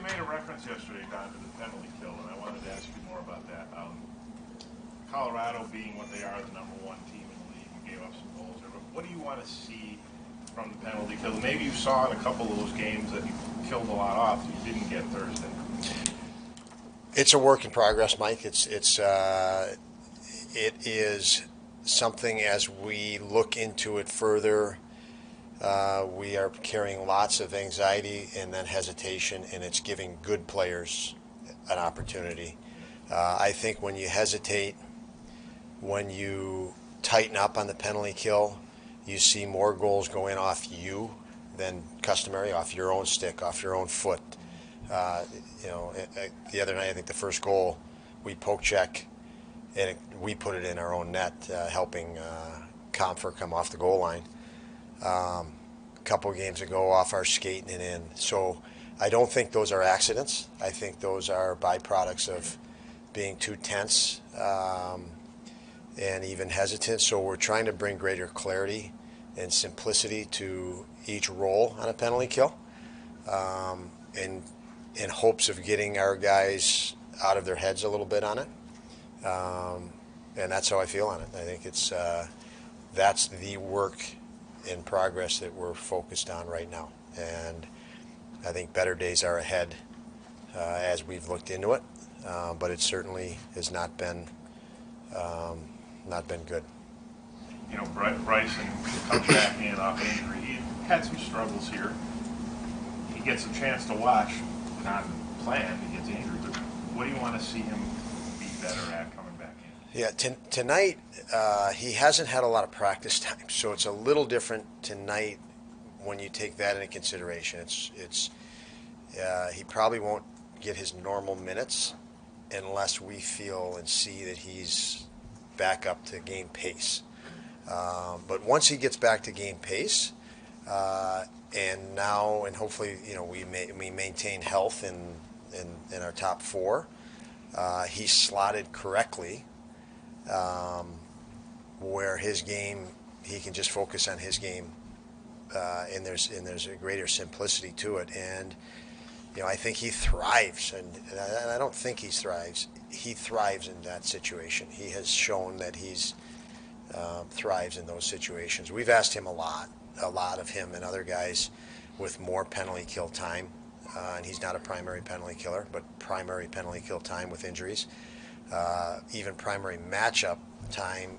you made a reference yesterday, Don, to the penalty kill, and I wanted to ask you more about that. Colorado being what they are, the #1 team in the league, and gave up some goals there. But what do you want to see from the penalty kill? Maybe you saw in a couple of those games that you killed a lot off that you didn't get Thursday. It's a work in progress, Mike. It is something as we look into it further. We are carrying lots of anxiety and then hesitation, and it's giving good players an opportunity. I think when you hesitate, when you tighten up on the penalty kill, you see more goals going off you than customary, off your own stick, off your own foot. The other night, I think the first goal, we poke check, and we put it in our own net, helping Comfer come off the goal line. A couple games ago, off our skating and in. So I don't think those are accidents. I think those are byproducts of being too tense and even hesitant. So we're trying to bring greater clarity and simplicity to each roll on a penalty kill, in hopes of getting our guys out of their heads a little bit on it. And that's how I feel on it. I think that's the work in progress that we're focused on right now. And I think better days are ahead as we've looked into it. But it certainly has not been good. Bryson comes back in off injury. He had some struggles here. He gets a chance to watch, not planned. He gets injured. But what do you want to see him be better at coming back in? Yeah, tonight he hasn't had a lot of practice time, so it's a little different tonight when you take that into consideration. He probably won't get his normal minutes unless we feel and see that he's back up to game pace. But once he gets back to game pace, and hopefully we maintain health in our top four, he's slotted correctly, where his game, he can just focus on his game, and there's a greater simplicity to it. And I think he thrives, and I don't think he thrives. He thrives in that situation. He has shown that he's thrives in those situations. We've asked him a lot of him and other guys with more penalty kill time, and he's not a primary penalty killer, but primary penalty kill time with injuries, even primary matchup time,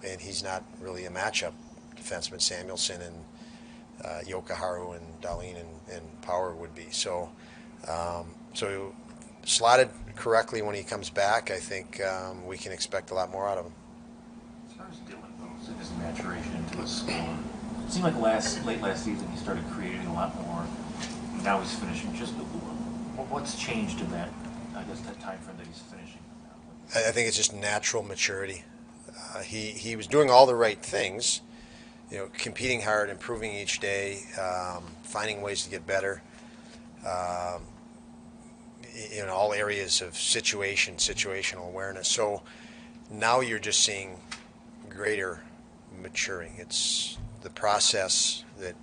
and he's not really a matchup defenseman. Samuelson and Yokoharu and Dahlin and Power would be. So slotted correctly when he comes back, I think we can expect a lot more out of him. As far as Dylan goes and his maturation into a scorer, it seemed like late last season he started creating a lot more. Now he's finishing. Just what's changed in that time frame that he's finishing? I think it's just natural maturity. He was doing all the right things, competing hard, improving each day, finding ways to get better. In all areas of situational awareness. So now you're just seeing greater maturing. It's the process that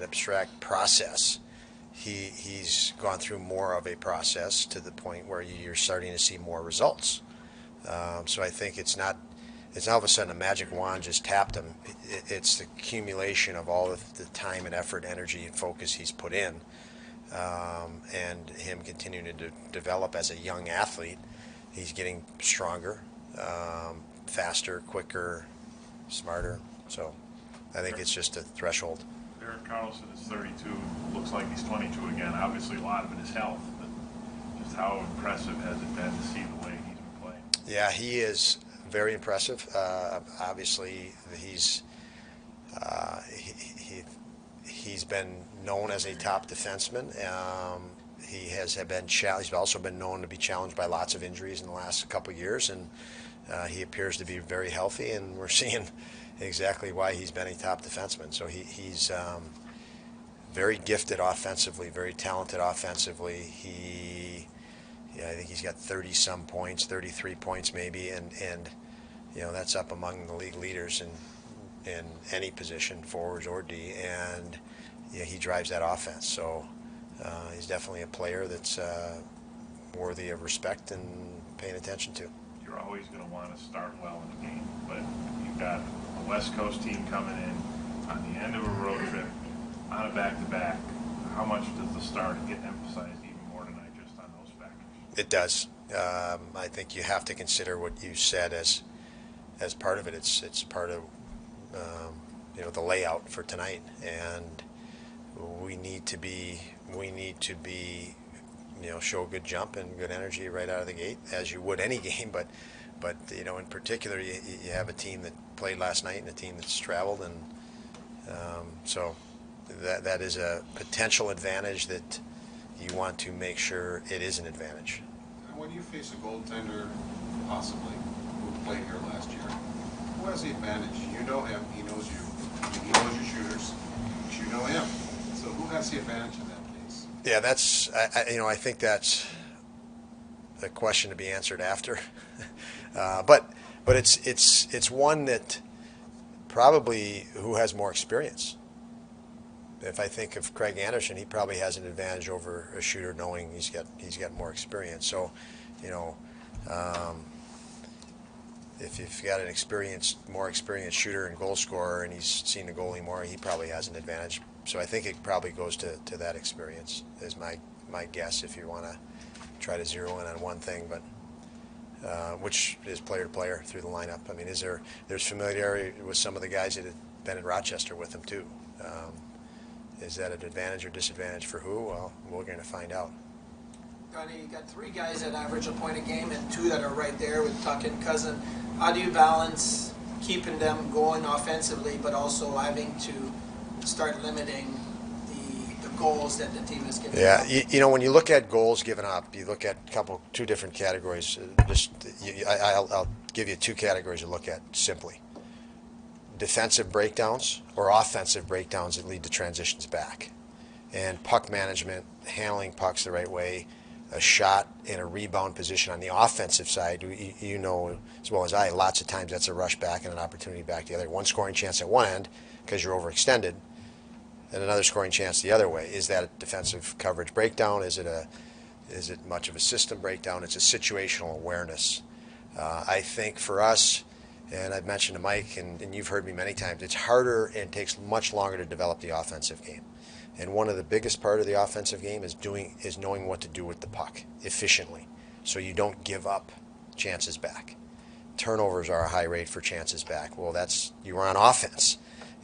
abstract process. He's gone through more of a process to the point where you're starting to see more results. So I think it's not all of a sudden a magic wand just tapped him. It's the accumulation of all of the time and effort, energy, and focus he's put in. And him continuing to develop as a young athlete. He's getting stronger, faster, quicker, smarter. So I think it's just a threshold. Erik Karlsson is 32, looks like he's 22 again. Obviously a lot of it is health, but just how impressive has it been to see the way he's been playing? Yeah, he is very impressive. Obviously he's been known as a top defenseman. He's also been known to be challenged by lots of injuries in the last couple of years, and he appears to be very healthy, and we're seeing exactly why he's been a top defenseman. So he's very gifted offensively, very talented offensively. I think he's got 30-some points, 33 points maybe, and that's up among the league leaders in any position, forwards or D, and he drives that offense. So He's definitely a player that's worthy of respect and paying attention to. You're always going to want to start well in a game, but you've got a West Coast team coming in on the end of a road trip on a back-to-back. How much does the start get emphasized even more tonight just on those factors? It does. I think you have to consider what you said as part of it. It's part of the layout for tonight, and we need to be show good jump and good energy right out of the gate, as you would any game. But in particular, you have a team that played last night and a team that's traveled, and so that is a potential advantage that you want to make sure it is an advantage. When you face a goaltender, possibly, who played here last year, who has the advantage? You know him, he knows you, he knows your shooters, you know him. So who has the advantage in that case? Yeah, I think that's a question to be answered after. But it's one that probably who has more experience. If I think of Craig Anderson, he probably has an advantage over a shooter, knowing he's got more experience. So, if you've got more experienced shooter and goal scorer, and he's seen the goalie more, he probably has an advantage. So I think it probably goes to that experience, is my guess, if you want to try to zero in on one thing, but which is player to player through the lineup. I mean, there's familiarity with some of the guys that have been in Rochester with him too. Is that an advantage or disadvantage for who? Well, we're going to find out. Donnie, you got 3 guys that average a point a game and 2 that are right there with Tuck and Cousin. How do you balance keeping them going offensively, but also having to start limiting the goals that the team is giving up? Yeah, when you look at goals given up, you look at 2 different categories. I'll give you 2 categories to look at simply. Defensive breakdowns or offensive breakdowns that lead to transitions back. And puck management, handling pucks the right way, a shot and a rebound position on the offensive side. You know as well as I, lots of times that's a rush back and an opportunity back the other. One scoring chance at one end because you're overextended, and another scoring chance the other way. Is that a defensive coverage breakdown? Is it much of a system breakdown? It's a situational awareness. I think for us, and I've mentioned to Mike, and you've heard me many times, it's harder and takes much longer to develop the offensive game. And one of the biggest part of the offensive game is knowing what to do with the puck efficiently, so you don't give up chances back. Turnovers are a high rate for chances back. Well, you were on offense,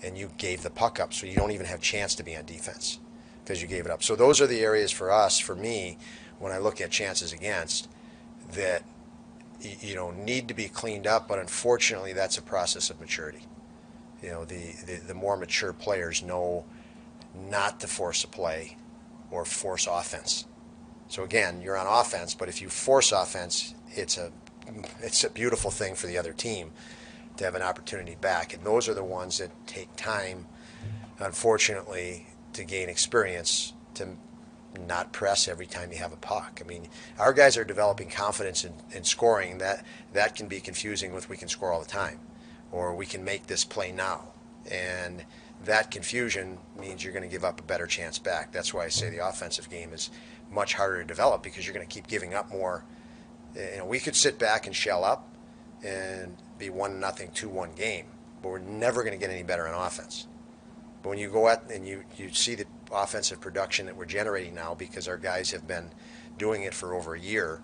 and you gave the puck up, so you don't even have a chance to be on defense because you gave it up. So those are the areas for me, when I look at chances against, that need to be cleaned up, but unfortunately that's a process of maturity. The more mature players know not to force a play or force offense. So again, you're on offense, but if you force offense, it's a beautiful thing for the other team to have an opportunity back. And those are the ones that take time, unfortunately, to gain experience, to not press every time you have a puck. I mean, our guys are developing confidence in scoring. That can be confusing with we can score all the time, or we can make this play now. And that confusion means you're going to give up a better chance back. That's why I say the offensive game is much harder to develop, because you're going to keep giving up more. We could sit back and shell up and be 1-0, 2-1 game, but we're never going to get any better on offense. But when you go out and you see the offensive production that we're generating now, because our guys have been doing it for over a year,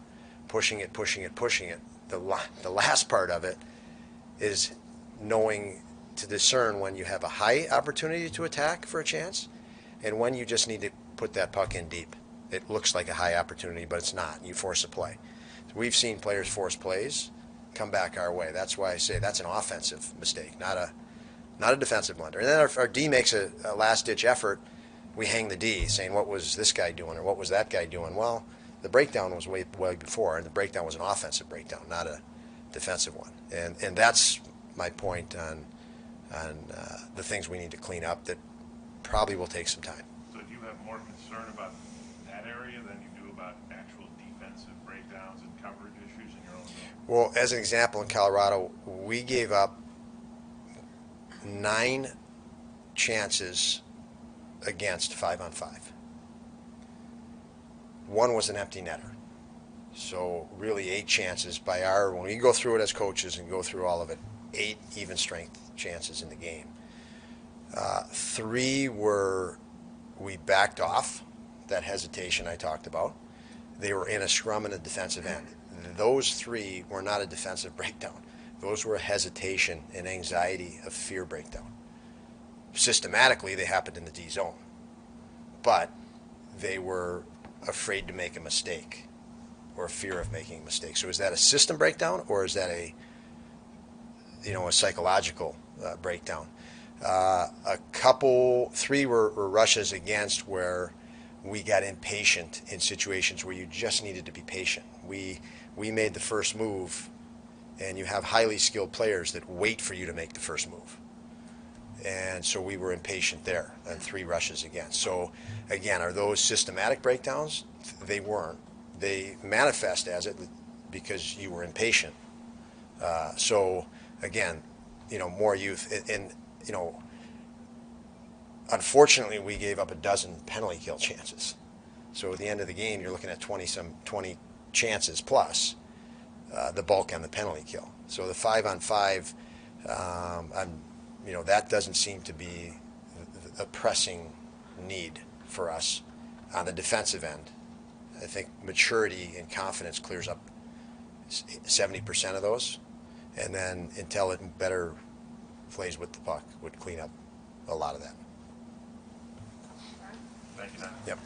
pushing it, the last part of it is knowing to discern when you have a high opportunity to attack for a chance and when you just need to put that puck in deep. It looks like a high opportunity, but it's not. You force a play. We've seen players force plays come back our way. That's why I say that's an offensive mistake, not a defensive blunder. And then our D makes a last-ditch effort. We hang the D, saying, what was this guy doing, or what was that guy doing? Well, the breakdown was way before, and the breakdown was an offensive breakdown, not a defensive one. And that's my point on the things we need to clean up that probably will take some time. So do you have more concern about that area than you do about actual defensive breakdowns and coverage issues in your own game? Well, as an example, in Colorado, we gave up 9 chances against 5-on-5. one was an empty netter. So really 8 chances by our, when we go through it as coaches and go through all of it, 8 even strength chances in the game. 3 were, we backed off, that hesitation I talked about. They were in a scrum and a defensive end. Those 3 were not a defensive breakdown. Those were a hesitation and anxiety of fear breakdown. Systematically, they happened in the D zone, but they were afraid to make a mistake or fear of making a mistake. So is that a system breakdown, or is that a psychological breakdown? A couple, 3 were rushes against where we got impatient in situations where you just needed to be patient. We made the first move, and you have highly skilled players that wait for you to make the first move. And so we were impatient there, and 3 rushes against. So again, are those systematic breakdowns? They weren't. They manifest as it because you were impatient. So again, more youth, and unfortunately, we gave up a dozen penalty kill chances. So at the end of the game, you're looking at 20 chances plus the bulk on the penalty kill. So the 5-on-5, that doesn't seem to be a pressing need for us on the defensive end. I think maturity and confidence clears up 70% of those, and then intelligent, better plays with the puck would clean up a lot of that. Thank you, Don. Yep.